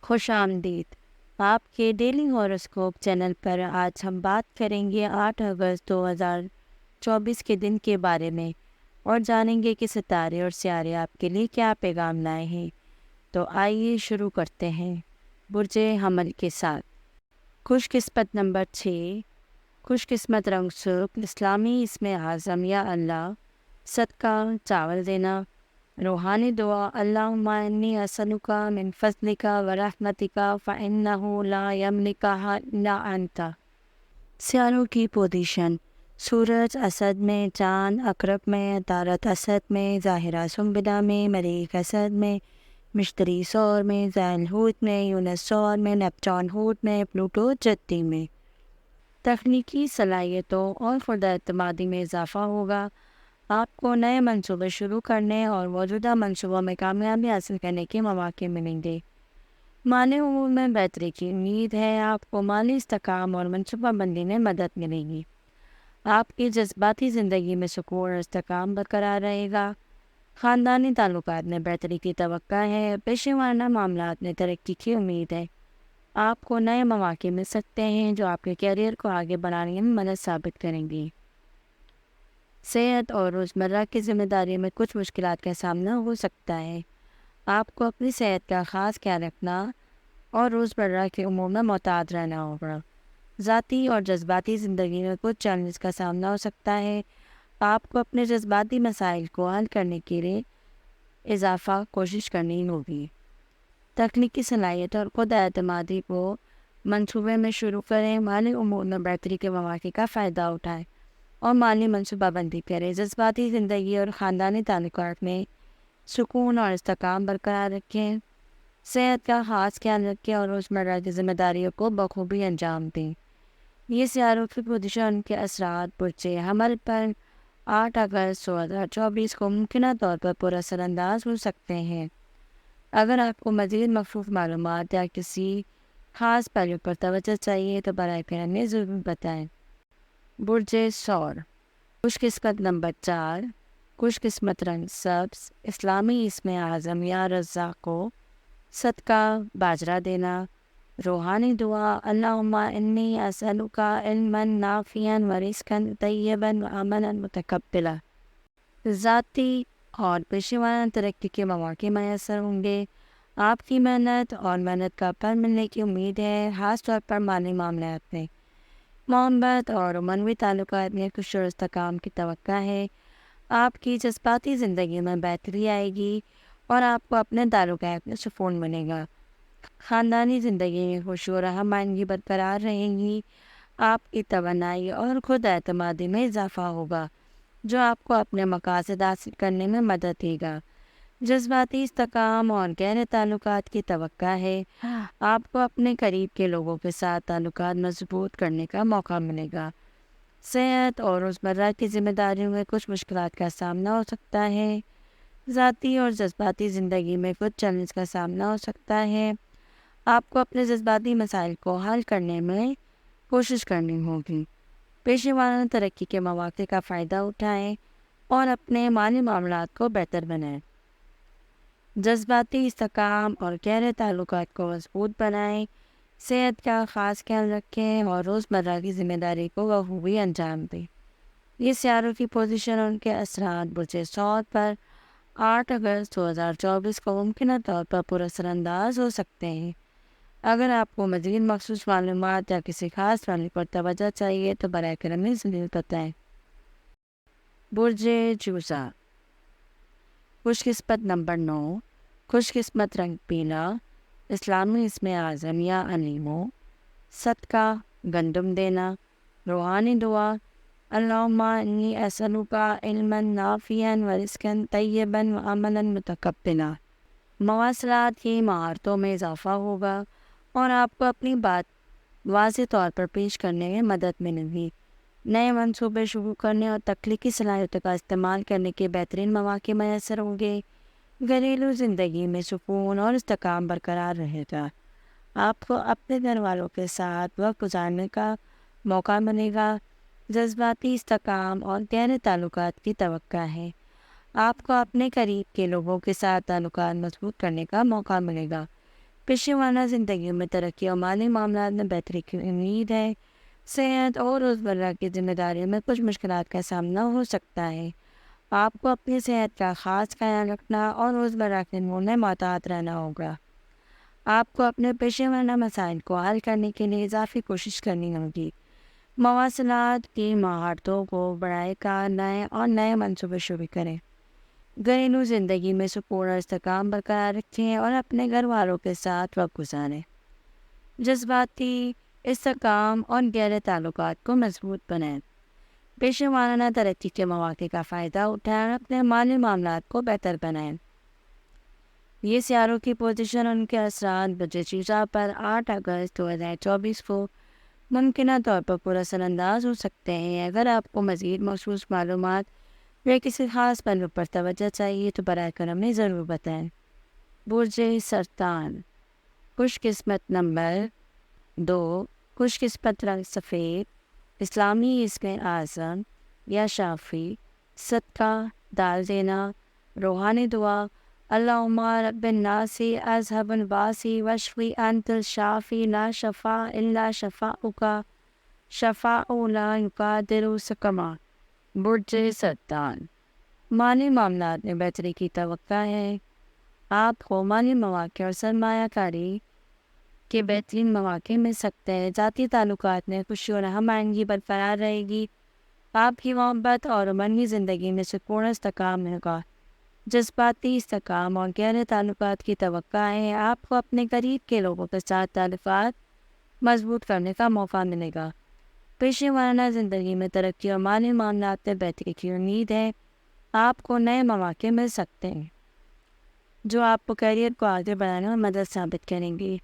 خوش آمدید آپ کے ڈیلی ہاروسکوپ چینل پر آج ہم بات کریں گے 8 اگست 2024 کے دن کے بارے میں اور جانیں گے کہ ستارے اور سیارے آپ کے لیے کیا پیغام لائے ہیں۔ تو آئیے شروع کرتے ہیں برج حمل کے ساتھ۔ خوش قسمت نمبر 6، خوش قسمت رنگ سرخ، اسلامی اسم اعظم یا اللہ، صدقہ چاول دینا، روحانی دعا اللہم انی اسألک من فضلک ورحمتک فإنہ لا یملکہ الا انت۔ سیاروں کی پوزیشن: سورج اسد میں، چاند عقرب میں، عطارد اسد میں، ظاہرہ سنبلہ میں، مریخ اسد میں، مشتری ثور میں، زحل حوت میں، یونس ثور میں، نیپچون حوت میں، پلوٹو جدی میں۔ تخلیقی صلاحیتوں اور خود اعتمادی میں اضافہ ہوگا۔ آپ کو نئے منصوبے شروع کرنے اور موجودہ منصوبوں میں کامیابی حاصل کرنے کے مواقع ملیں گے۔ مالی امور میں بہتری کی امید ہے۔ آپ کو مالی استحکام اور منصوبہ بندی میں مدد ملے گی۔ آپ کی جذباتی زندگی میں سکون اور استحکام برقرار رہے گا۔ خاندانی تعلقات میں بہتری کی توقع ہے۔ پیشہ ورانہ معاملات میں ترقی کی امید ہے۔ آپ کو نئے مواقع مل سکتے ہیں جو آپ کے کیریئر کو آگے بڑھانے میں مدد ثابت کریں گی۔ صحت اور روزمرہ کی ذمہ داری میں کچھ مشکلات کا سامنا ہو سکتا ہے۔ آپ کو اپنی صحت کا خاص خیال رکھنا اور روزمرہ کے امور میں محتاط رہنا ہوگا۔ ذاتی اور جذباتی زندگی میں کچھ چیلنجز کا سامنا ہو سکتا ہے۔ آپ کو اپنے جذباتی مسائل کو حل کرنے کے لیے اضافہ کوشش کرنی ہوگی۔ تخلیقی صلاحیت اور خود اعتمادی کو منصوبے میں شروع کریں۔ مالی امور میں بہتری کے مواقع کا فائدہ اٹھائیں اور مالی منصوبہ بندی کریں۔ جذباتی زندگی اور خاندانی تعلقات میں سکون اور استحکام برقرار رکھیں۔ صحت کا خاص خیال رکھیں اور روزمرہ کی ذمہ داریوں کو بخوبی انجام دیں۔ یہ سیاروں کی پوزیشن کے اثرات برج حمل پر 8 اگست 2024 کو ممکنہ طور پر پر اثر انداز ہو سکتے ہیں۔ اگر آپ کو مزید مخصوص معلومات یا کسی خاص پہلو پر توجہ چاہیے تو براہ کرم ضرور بتائیں۔ برج ثور، خوش قسمت نمبر 4، خوش قسمت رنگ سبز، اسلامی اسم اعظم یا رزاق کو، صدقہ باجرہ دینا، روحانی دعا اللہم انی اسألک علما نافعا ورزقا طیبا وعملا متقبلا۔ ذاتی اور پیشہ ورانہ ترقی کے مواقع میسر ہوں گے۔ آپ کی محنت اور محنت کا پھل ملنے کی امید ہے، خاص طور پر مالی معاملات میں۔ محبت اور رومانوی تعلقات میں خوش اور استحکام کی توقع ہے۔ آپ کی جذباتی زندگی میں بہتری آئے گی اور آپ کو اپنے تعلقات میں سکون ملے گا۔ خاندانی زندگی میں خوشی اور ہم آہنگی برقرار رہیں گی۔ آپ کی توانائی اور خود اعتمادی میں اضافہ ہوگا جو آپ کو اپنے مقاصد حاصل کرنے میں مدد دے گا۔ جذباتی استحکام اور گہرے تعلقات کی توقع ہے۔ آپ کو اپنے قریب کے لوگوں کے ساتھ تعلقات مضبوط کرنے کا موقع ملے گا۔ صحت اور روزمرہ کی ذمہ داریوں میں کچھ مشکلات کا سامنا ہو سکتا ہے۔ ذاتی اور جذباتی زندگی میں کچھ چیلنج کا سامنا ہو سکتا ہے۔ آپ کو اپنے جذباتی مسائل کو حل کرنے میں کوشش کرنی ہوگی۔ پیشہ ورانہ ترقی کے مواقع کا فائدہ اٹھائیں اور اپنے مالی معاملات کو بہتر بنائیں۔ جذباتی استحکام اور گہرے تعلقات کو مضبوط بنائیں۔ صحت کا خاص خیال رکھیں اور روزمرہ کی ذمہ داری کو بخوبی انجام دیں۔ یہ سیاروں کی پوزیشن اور ان کے اثرات برج ثور پر 8 اگست 2024 کو ممکنہ طور پر پر اثر انداز ہو سکتے ہیں۔ اگر آپ کو مزید مخصوص معلومات یا کسی خاص پہلو پر توجہ چاہیے تو براہ کرم ضرور بتائیں۔ برج جوزا، خوش قسمت نمبر 9، خوش قسمت رنگ پیلا، اسلامی اسم اعظم یا علیمو، صدقہ گندم دینا، روحانی دعا اللہم انی اسألک علما نافعا ورزقا طیبا وعملا متقبلا۔ مواصلات کی مہارتوں میں اضافہ ہوگا اور آپ کو اپنی بات واضح طور پر پیش کرنے میں مدد ملے گی۔ نئے منصوبے شروع کرنے اور تخلیقی صلاحیتوں کا استعمال کرنے کے بہترین مواقع میسر ہوں گے۔ گھریلو زندگی میں سکون اور استحکام برقرار رہے گا۔ آپ کو اپنے گھر والوں کے ساتھ وقت گزارنے کا موقع ملے گا۔ جذباتی استحکام اور گہرے تعلقات کی توقع ہے۔ آپ کو اپنے قریب کے لوگوں کے ساتھ تعلقات مضبوط کرنے کا موقع ملے گا۔ پیشے وارانہ زندگی میں ترقی اور مالی معاملات میں بہتری کی امید ہے۔ صحت اور روزمرہ کی ذمہ داریوں میں کچھ مشکلات کا سامنا ہو سکتا ہے۔ آپ کو اپنی صحت کا خاص خیال رکھنا اور روزمرہ کے امور میں محتاط رہنا ہوگا۔ آپ کو اپنے پیشے وارانہ مسائل کو حل کرنے کے لیے اضافی کوشش کرنی ہوگی۔ مواصلات کی مہارتوں کو بڑھائے کا نئے منصوبے شروع کریں۔ گھریلو زندگی میں سکون اور استحکام برقرار رکھیں اور اپنے گھر والوں کے ساتھ وقت گزاریں۔ جذباتی استحکام اور گہرے تعلقات کو مضبوط بنائیں۔ پیشے وارانہ ترقی کے مواقع کا فائدہ اٹھائیں اور اپنے مالی معاملات کو بہتر بنائیں۔ یہ سیاروں کی پوزیشن ان کے اثرات بجے چیزا پر 8 اگست 2024 کو ممکنہ طور پر پر اثر انداز ہو سکتے ہیں۔ اگر آپ کو مزید مخصوص معلومات یا کسی خاص پہلو پر توجہ چاہیے تو براہ کرم ضرور بتائیں۔ برج سرطان، خوش قسمت نمبر 2، خوش قسمت رنگ سفید، اسلامی اسم اعظم یا شافی، صدقہ دال دینا، روحانی دعا، اللہم رب الناس اذهب الباسی واشفی انت الشافی لا شفاء الا شفاؤک شفاء لا یغادر سقما۔ برج سرطان، مالی معاملات میں بہتری کی توقع ہے۔ آپ کو مالی مواقع اور سرمایہ کاری کے بہترین مواقع مل سکتے ہیں۔ ذاتی تعلقات میں خوشی اور ہم آہنگی برقرار رہے گی۔ آپ کی محبت اور عملی زندگی میں سکون و استحکام ہوگا۔ جذباتی استحکام اور گہرے تعلقات کی توقع ہے۔ آپ کو اپنے قریب کے لوگوں کے ساتھ تعلقات مضبوط کرنے کا موقع ملے گا۔ پیشے وارانہ زندگی میں ترقی اور مالی معاملات میں بہتری کی امید ہے۔ آپ کو نئے مواقع مل سکتے ہیں جو آپ کو کیریئر کو آگے بڑھانے میں مدد ثابت کریں گی۔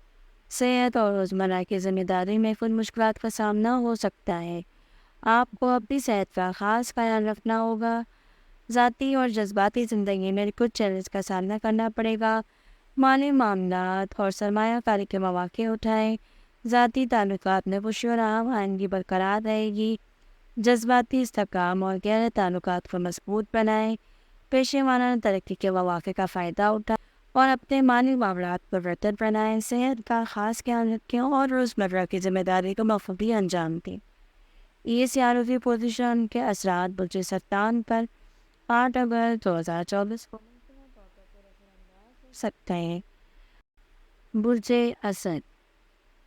صحت اور روزمرہ کی ذمہ داری میں کچھ مشکلات کا سامنا ہو سکتا ہے۔ آپ کو اپنی صحت کا خاص خیال رکھنا ہوگا۔ ذاتی اور جذباتی زندگی میں کچھ چیلنج کا سامنا کرنا پڑے گا۔ مالی معاملات اور سرمایہ کاری کے مواقع اٹھائیں۔ ذاتی تعلقات میں خوشی اور ہم آہنگی برقرار رہے گی۔ جذباتی استحکام اور گہرے تعلقات کو مضبوط بنائیں۔ پیشے وارانہ ترقی کے مواقع کا فائدہ اٹھائیں اور اپنے مالی معاملات کو بہتر بنائیں۔ صحت کا خاص خیال رکھیں اور روزمرہ کی ذمہ داری کو بخوبی انجام دیں۔ یہ سیاروں کی پوزیشن کے اثرات برج سرطان پر 8 اگست 2024 کو ہو سکتے ہیں۔ برج اسد،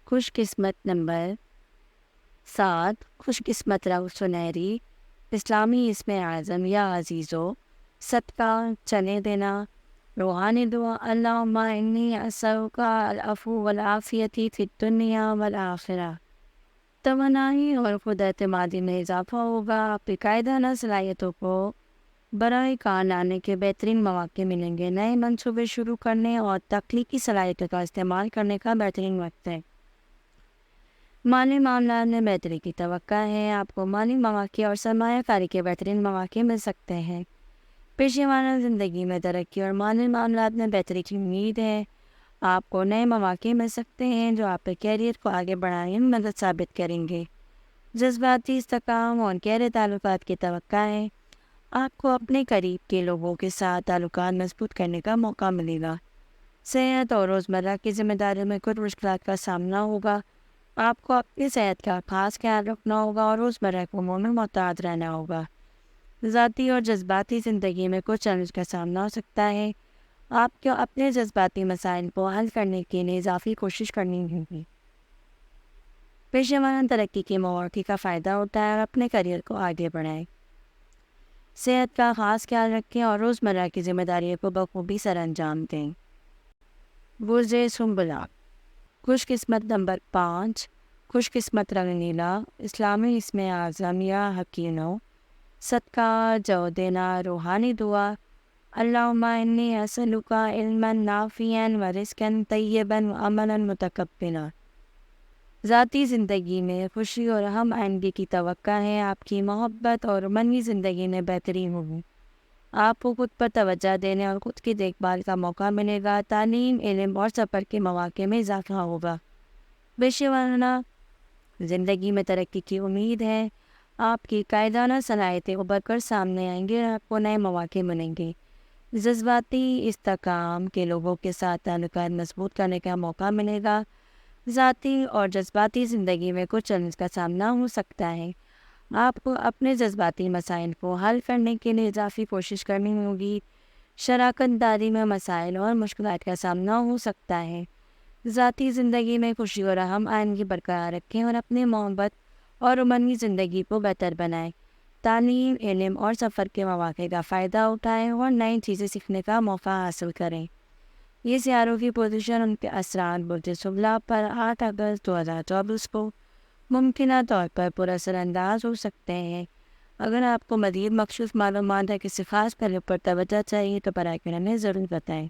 خوش قسمت نمبر 7، خوش قسمت رنگ سنہری، اسلامی اسم اعظم یا عزیزو، صدقہ چنے دینا، روحانی دعا، اللہم انی اسألک العفو والعافیۃ فی الدنیا والآخرہ۔ توانائی اور خود اعتمادی میں اضافہ ہوگا۔ آپ کی قائدانہ صلاحیتوں کو برائے کار لانے کے بہترین مواقع ملیں گے۔ نئے منصوبے شروع کرنے اور تخلیقی صلاحیتوں کا استعمال کرنے کا بہترین وقت ہے۔ مالی معاملات میں بہتری کی توقع ہے۔ آپ کو مالی مواقع اور سرمایہ کاری کے بہترین مواقع مل سکتے ہیں۔ پیشے وارانہ زندگی میں ترقی اور مالی معاملات میں بہتری کی امید ہے۔ آپ کو نئے مواقع مل سکتے ہیں جو آپ کے کیریئر کو آگے بڑھانے میں مدد ثابت کریں گے۔ جذباتی استحکام اور گہرے تعلقات کی توقع ہے۔ آپ کو اپنے قریب کے لوگوں کے ساتھ تعلقات مضبوط کرنے کا موقع ملے گا۔ صحت اور روزمرہ کی ذمہ داریوں میں کچھ مشکلات کا سامنا ہوگا۔ آپ کو اپنی صحت کا خاص خیال رکھنا ہوگا اور روزمرہ کے امور میں محتاط رہنا ہوگا۔ ذاتی اور جذباتی زندگی میں کچھ چیلنج کا سامنا ہو سکتا ہے۔ آپ کو اپنے جذباتی مسائل کو حل کرنے کے لیے اضافی کوشش کرنی ہوگی۔ پیشے وارانہ ترقی کے مواقع کا فائدہ اٹھائیں اور اپنے کیریئر کو آگے بڑھائیں۔ صحت کا خاص خیال رکھیں اور روزمرہ کی ذمہ داریوں کو بخوبی سر انجام دیں۔ برج سنبلہ، خوش قسمت نمبر 5، خوش قسمت رنگ نیلا، اسلامی اسم اعظم یا حکینو، صدقہ جو دینا، روحانی دعا، اللہم انی اسألک علما نافعا ورزقا طیبا وعملا متقبلا۔ ذاتی زندگی میں خوشی اور ہم آہنگی کی توقع ہے۔ آپ کی محبت اور عملی زندگی میں بہتری ہوگی۔ آپ کو خود پر توجہ دینے اور خود کی دیکھ بھال کا موقع ملے گا۔ تعلیم، علم اور سفر کے مواقع میں اضافہ ہوگا۔ پیشے وارانہ زندگی میں ترقی کی امید ہے۔ آپ کی قائدانہ صلاحیتیں ابھر کر سامنے آئیں گے اور آپ کو نئے مواقع ملیں گے۔ جذباتی استحکام کے لوگوں کے ساتھ تعلقات مضبوط کرنے کا موقع ملے گا۔ ذاتی اور جذباتی زندگی میں کچھ چیلنج کا سامنا ہو سکتا ہے۔ آپ کو اپنے جذباتی مسائل کو حل کرنے کے لیے اضافی کوشش کرنی ہوگی۔ شراکت داری میں مسائل اور مشکلات کا سامنا ہو سکتا ہے۔ ذاتی زندگی میں خوشی اور ہم آہنگی برقرار رکھیں اور اپنے محبت اور عمومی زندگی کو بہتر بنائیں۔ تعلیم، علم اور سفر کے مواقع کا فائدہ اٹھائیں اور نئی چیزیں سیکھنے کا موقع حاصل کریں۔ یہ سیاروں کی پوزیشن ان کے اثرات برج ثقل پر 8 اگست 2024 کو ممکنہ طور پر پر اثر انداز ہو سکتے ہیں۔ اگر آپ کو مزید مخصوص معلومات یا کسی خاص پہلو پر توجہ چاہیے تو برائے کرم ضرور بتائیں۔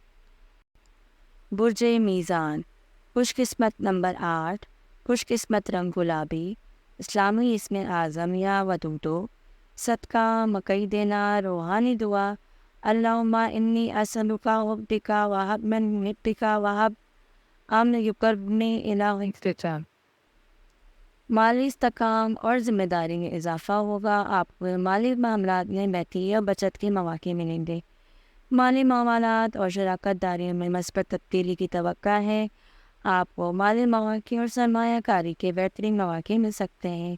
برج میزان، خوش قسمت نمبر 8، خوش قسمت رنگ گلابی، اسلامی اسم اعظم یا ودودو، صدقہ مکئی دینا، روحانی دعا، اللہم انی اسألک حبک وحب من حبک وحب امن یقربنی الی حبک۔ مالی استحکام اور ذمہ داری میں اضافہ ہوگا۔ آپ کو مالی معاملات میں بہتری اور بچت کے مواقع ملیں گے۔ مالی معاملات اور شراکت داریوں میں مثبت تبدیلی کی توقع ہے۔ آپ کو مالی مواقع اور سرمایہ کاری کے بہترین مواقع مل سکتے ہیں۔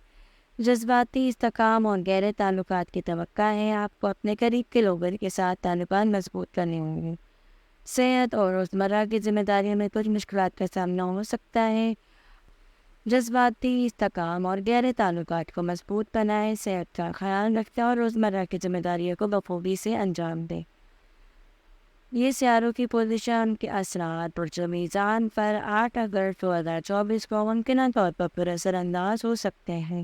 جذباتی استحکام اور گہرے تعلقات کی توقع ہے۔ آپ کو اپنے قریب کے لوگوں کے ساتھ تعلقات مضبوط کرنے ہوں گے۔ صحت اور روزمرہ کی ذمہ داریوں میں کچھ مشکلات کا سامنا ہو سکتا ہے۔ جذباتی استحکام اور گہرے تعلقات کو مضبوط بنائیں، صحت کا خیال رکھیں اور روزمرہ کی ذمہ داریوں کو بخوبی سے انجام دیں۔ یہ سیاروں کی پوزیشن کے اثرات برج میزان پر 8 اگست 2024 کو ممکنہ طور پر پر اثر انداز ہو سکتے ہیں۔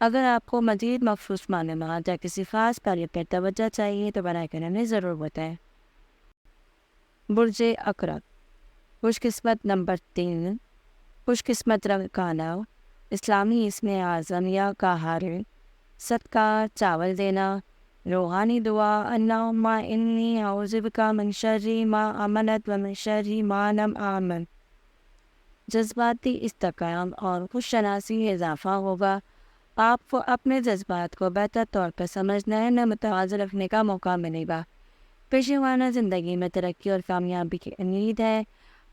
اگر آپ کو مزید مخصوص معلومات یا کسی خاص پہلو پر توجہ چاہیے تو برائے کرم ضرور بتائیں۔ برج عقرب، خوش قسمت نمبر 3، خوش قسمت رنگ کالا، اسلامی اسم اعظم یا کہار، صدقہ چاول دینا، روحانی دعا، اللہم انی اعوذ بک من شر ما عملت و من شر ما لم اعمل۔ جذباتی استحکام اور خوش شناسی میں اضافہ ہوگا۔ آپ کو اپنے جذبات کو بہتر طور پر سمجھنے اور متوازن رکھنے کا موقع ملے گا۔ پیشہ ورانہ زندگی میں ترقی اور کامیابی کی امید ہے۔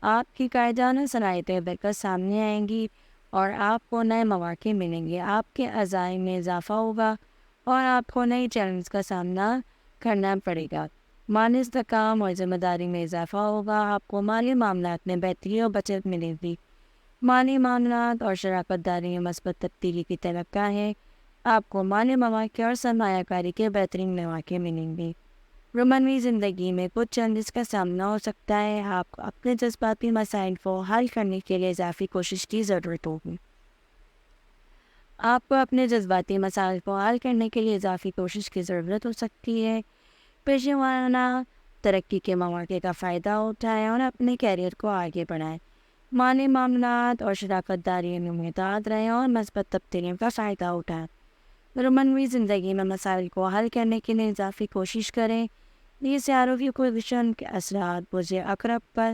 آپ کی قائدانہ صلاحیتیں بڑھ کر سامنے آئیں گی اور آپ کو نئے مواقع ملیں گے۔ آپ کے عزائم میں اضافہ ہوگا اور آپ کو نئی چیلنج کا سامنا کرنا پڑے گا۔ مالی استحکام اور ذمہ داری میں اضافہ ہوگا۔ آپ کو مالی معاملات میں بہتری اور بچت ملے گی۔ مالی معاملات اور شراکت داری میں مثبت تبدیلی کی توقع ہے۔ آپ کو مالی مواقع اور سرمایہ کاری کے بہترین مواقع ملیں گے۔ رومانوی زندگی میں کچھ چیلنجز کا سامنا ہو سکتا ہے۔ آپ کو اپنے جذباتی مسائل کو حل کرنے کے لیے اضافی کوشش کی ضرورت ہوگی۔ آپ کو اپنے جذباتی مسائل کو حل کرنے کے لیے اضافی کوشش کی ضرورت ہو سکتی ہے۔ پیشہ ورانہ ترقی کے مواقع کا فائدہ اٹھائیں اور اپنے کیریئر کو آگے بڑھائیں۔ مالی معاملات اور شراکت داری میں محتاط رہیں اور مثبت تبدیلیوں کا فائدہ اٹھائیں۔ رومانوی زندگی میں مسائل کو حل کرنے کے لیے اضافی کوشش کریں۔ یہ سیاروں کی پوزیشن کے اثرات برج عقرب پر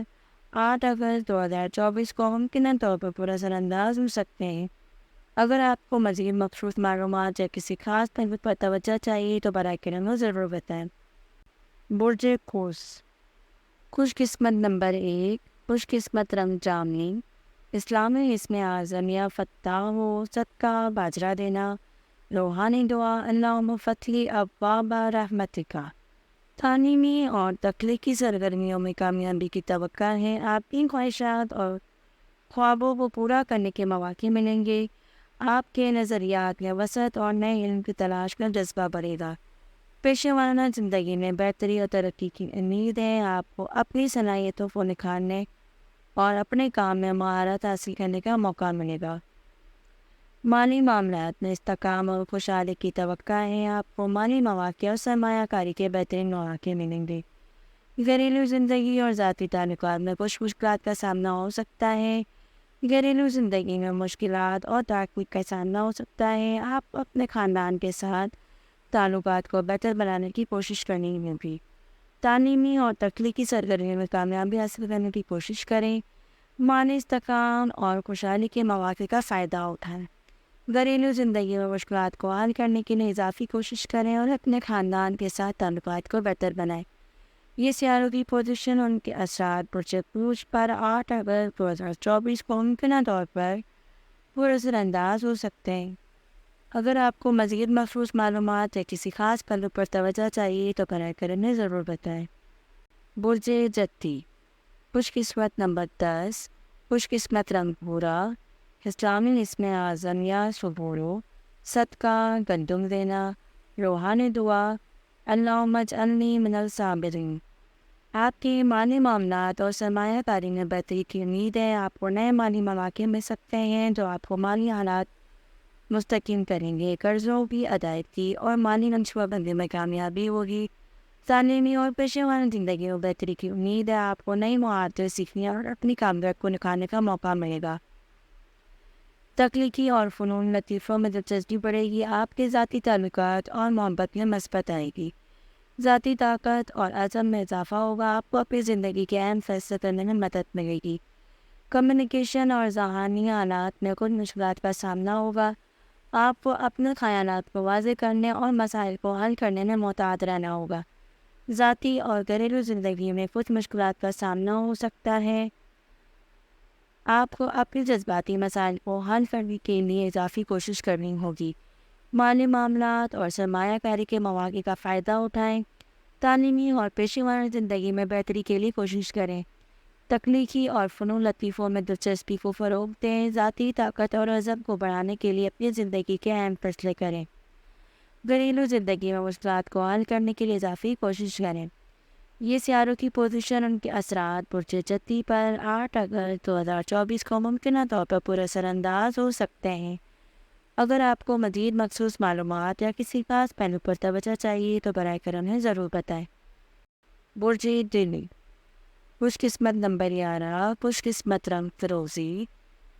8 اگست 2024 کو ممکنہ طور پر پر اثر انداز ہو سکتے ہیں۔ اگر آپ کو مزید مخصوص معلومات یا کسی خاص پہلو پر توجہ چاہیے تو برائے کرم ضرور بتائیں۔ برج قوس، خوش قسمت نمبر 1، خوش قسمت رنگ جامنی، اسلامی اسم اعظم یا فتح ہو، صدقہ باجرہ دینا، روحانی دعا، اللہم فتح ابواب رحمتک۔ تعلیمی اور تخلیقی سرگرمیوں میں کامیابی کی توقع ہے۔ آپ کی خواہشات اور خوابوں کو پورا کرنے کے مواقع ملیں گے۔ آپ کے نظریات میں وسعت اور نئے علم کی تلاش کا جذبہ بڑھے گا۔ پیشہ ورانہ زندگی میں بہتری اور ترقی کی امید ہے۔ آپ کو اپنی صلاحیتوں کو نکھارنے اور اپنے کام میں مہارت حاصل کرنے کا موقع ملے گا۔ مالی معاملات میں استحکام اور خوشحالی کی توقع ہے۔ آپ کو مالی مواقع اور سرمایہ کاری کے بہترین مواقع ملیں گے۔ گھریلو زندگی اور ذاتی تعلقات میں کچھ مشکلات کا سامنا ہو سکتا ہے۔ گھریلو زندگی میں مشکلات اور تعقیب کا سامنا ہو سکتا ہے۔ آپ کو اپنے خاندان کے ساتھ تعلقات کو بہتر بنانے کی کوشش کرنی ہوگی۔ تعلیمی اور تخلیقی سرگرمیوں میں کامیابی حاصل کرنے کی کوشش کریں۔ مالی استحکام اور خوشحالی کے مواقع کا فائدہ اٹھائیں۔ گھریلو زندگی میں مشکلات کو حل کرنے کے لیے اضافی کوشش کریں اور اپنے خاندان کے ساتھ تعلقات کو بہتر بنائیں۔ یہ سیاروں کی پوزیشن ان کے اثرات برج عروج پر 8 اگست 2024 کو ممکنہ طور پر پورا اثر انداز ہو سکتے ہیں۔ اگر آپ کو مزید مخصوص معلومات یا کسی خاص پہلو پر توجہ چاہیے تو براہ کرم ضرور بتائیں۔ برج جتی، خوش قسمت نمبر 10، خوش قسمت رنگ بھورا، اسلامی اسم اعظم یا صبورو، صدقہ گندم دینا، روحانی دعا، اللہم اجعلنی من الصابرین۔ آپ کے مالی معاملات اور سرمایہ کاری میں بہتری کی امید ہے۔ آپ کو نئے مالی مواقع مل سکتے ہیں جو آپ کو مالی حالات مستحکم کریں گے۔ قرضوں کی ادائیگی اور مالی منصوبہ بندی میں کامیابی ہوگی۔ تعلیمی اور پیشہ ورانہ زندگی میں بہتری کی امید ہے۔ آپ کو نئی مہارتیں سیکھنے اور اپنی کامیابی کو نکھارنے کا موقع ملے گا۔ تخلیقی اور فنون لطیفوں میں دلچسپی بڑھے گی۔ آپ کے ذاتی تعلقات اور محبت میں مثبت آئے گی۔ ذاتی طاقت اور عزم میں اضافہ ہوگا۔ آپ کو اپنی زندگی کے اہم فیصلے کرنے میں مدد ملے گی۔ کمیونیکیشن اور ذہانی حالات میں کچھ مشکلات کا سامنا ہوگا۔ آپ کو اپنے خیالات کو واضح کرنے اور مسائل کو حل کرنے میں محتاط رہنا ہوگا۔ ذاتی اور گھریلو زندگی میں کچھ مشکلات کا سامنا ہو سکتا ہے۔ آپ کو اپنے جذباتی مسائل کو حل کرنے کے لیے اضافی کوشش کرنی ہوگی۔ مالی معاملات اور سرمایہ کاری کے مواقع کا فائدہ اٹھائیں۔ تعلیمی اور پیشہ ورانہ زندگی میں بہتری کے لیے کوشش کریں۔ تخلیقی اور فنون لطیفوں میں دلچسپی کو فروغ دیں۔ ذاتی طاقت اور عزم کو بڑھانے کے لیے اپنی زندگی کے اہم فیصلے کریں۔ گھریلو زندگی میں مشکلات کو حل کرنے کے لیے اضافی کوشش کریں۔ یہ سیاروں کی پوزیشن ان کے اثرات برج جتی پر 8 اگست 2024 کو ممکنہ طور پر پورا اثر انداز ہو سکتے ہیں۔ اگر آپ کو مزید مخصوص معلومات یا کسی خاص پہلو پر توجہ چاہیے تو براہ کرم ضرور بتائیں۔ برج دلی، خوش قسمت نمبر 11، خوش قسمت رنگ فیروزی،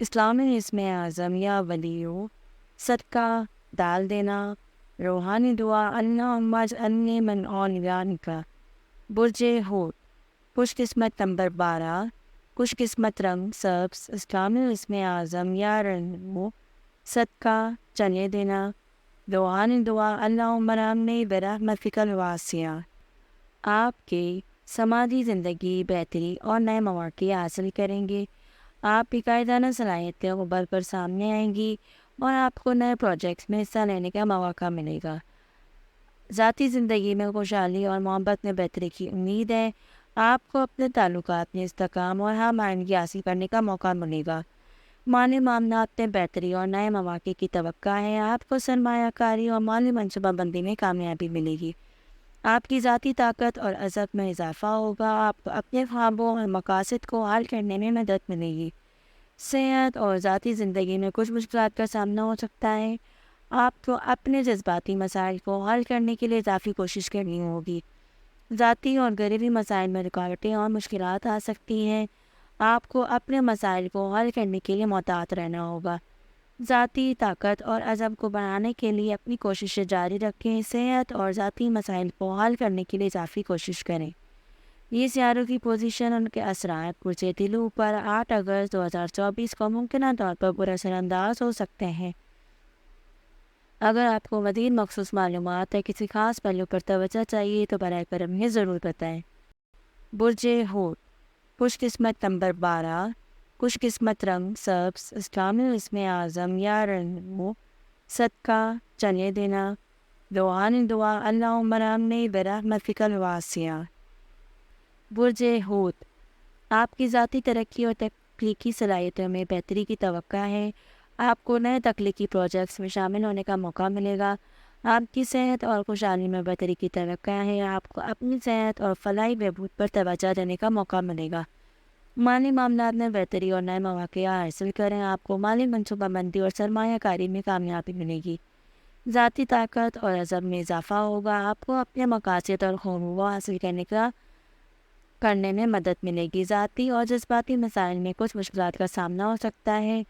اسلامی اسم اعظم یا ولیو، صدقہ دال دینا، روحانی دعا، اللہم اجعلنی من اولیائک۔ برج حوت، خوش قسمت نمبر 12، خوش قسمت رنگ سبز، اسلامی اسم اعظم یا رنو، صدقہ چنے دینا، روحانی دعا، اللہم ارحمنی برحمتک الواسعہ۔ آپ کے سماجی زندگی بہتری اور نئے مواقع حاصل کریں گے۔ آپ کی قائدانہ صلاحیتیں ابھر کر سامنے آئیں گی اور آپ کو نئے پروجیکٹس میں حصہ لینے کا موقع ملے گا۔ ذاتی زندگی میں خوشحالی اور محبت میں بہتری کی امید ہے۔ آپ کو اپنے تعلقات میں استحکام اور ہم آہنگی حاصل کرنے کا موقع ملے گا۔ مالی معاملات میں بہتری اور نئے مواقع کی توقع ہے۔ آپ کو سرمایہ کاری اور مالی منصوبہ بندی میں کامیابی ملے گی۔ آپ کی ذاتی طاقت اور عزم میں اضافہ ہوگا۔ آپ کو اپنے خوابوں اور مقاصد کو حل کرنے میں مدد ملے گی۔ صحت اور ذاتی زندگی میں کچھ مشکلات کا سامنا ہو سکتا ہے۔ آپ کو اپنے جذباتی مسائل کو حل کرنے کے لیے اضافی کوشش کرنی ہوگی۔ ذاتی اور گھریلو مسائل میں رکاوٹیں اور مشکلات آ سکتی ہیں۔ آپ کو اپنے مسائل کو حل کرنے کے لیے محتاط رہنا ہوگا۔ ذاتی طاقت اور عزم کو بڑھانے کے لیے اپنی کوششیں جاری رکھیں۔ صحت اور ذاتی مسائل کو حل کرنے کے لیے اضافی کوشش کریں۔ یہ سیاروں کی پوزیشن ان کے اثرات برج دلو پر 8 اگست 2024 کو ممکنہ طور پر برا اثر انداز ہو سکتے ہیں۔ اگر آپ کو مزید مخصوص معلومات یا کسی خاص پہلو پر توجہ چاہیے تو براہ کرم ضرور بتائیں۔ برج حوت، خوش قسمت نمبر 12، خوش قسمت رنگ سبز، اسلامی اسم اعظم یا رنو، صدقہ چنے دینا، روحانی دعا، اللہم ارحمنی برحمتک الواسعہ۔ برج حوت، آپ کی ذاتی ترقی اور تخلیقی صلاحیتوں میں بہتری کی توقع ہے۔ آپ کو نئے تخلیقی پروجیکٹس میں شامل ہونے کا موقع ملے گا۔ آپ کی صحت اور خوشحالی میں بہتری کی توقع ہے۔ آپ کو اپنی صحت اور فلاحی بہبود پر توجہ دینے کا موقع ملے گا۔ مالی معاملات میں بہتری اور نئے مواقع حاصل کریں۔ آپ کو مالی منصوبہ بندی اور سرمایہ کاری میں کامیابی ملے گی۔ ذاتی طاقت اور عزم میں اضافہ ہوگا۔ آپ کو اپنے مقاصد اور خوابوں حاصل کرنے میں مدد ملے گی۔ ذاتی اور جذباتی مسائل میں کچھ مشکلات کا سامنا ہو سکتا ہے۔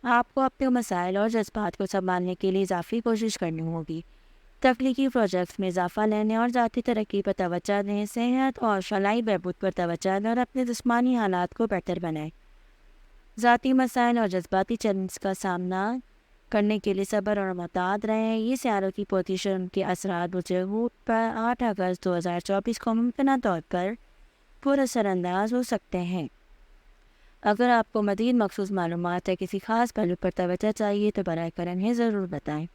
آپ کو اپنے مسائل اور جذبات کو سنبھالنے کے لیے اضافی کوشش کرنی ہوگی۔ تخلیقی پروجیکٹس میں اضافہ لینے اور ذاتی ترقی پر توجہ دیں۔ صحت اور فلاحی بہبود پر توجہ دیں اور اپنے جسمانی حالات کو بہتر بنائیں۔ ذاتی مسائل اور جذباتی چیلنجز کا سامنا کرنے کے لیے صبر اور محتاط رہیں۔ یہ سیاروں کی پوزیشن کے اثرات وجود پر 8 اگست 2024 کو ممکنہ طور پر پر اثر انداز ہو سکتے ہیں۔ اگر آپ کو مزید مخصوص معلومات یا کسی خاص پہلو پر توجہ چاہیے تو براہ کرم ہمیں ضرور بتائیں۔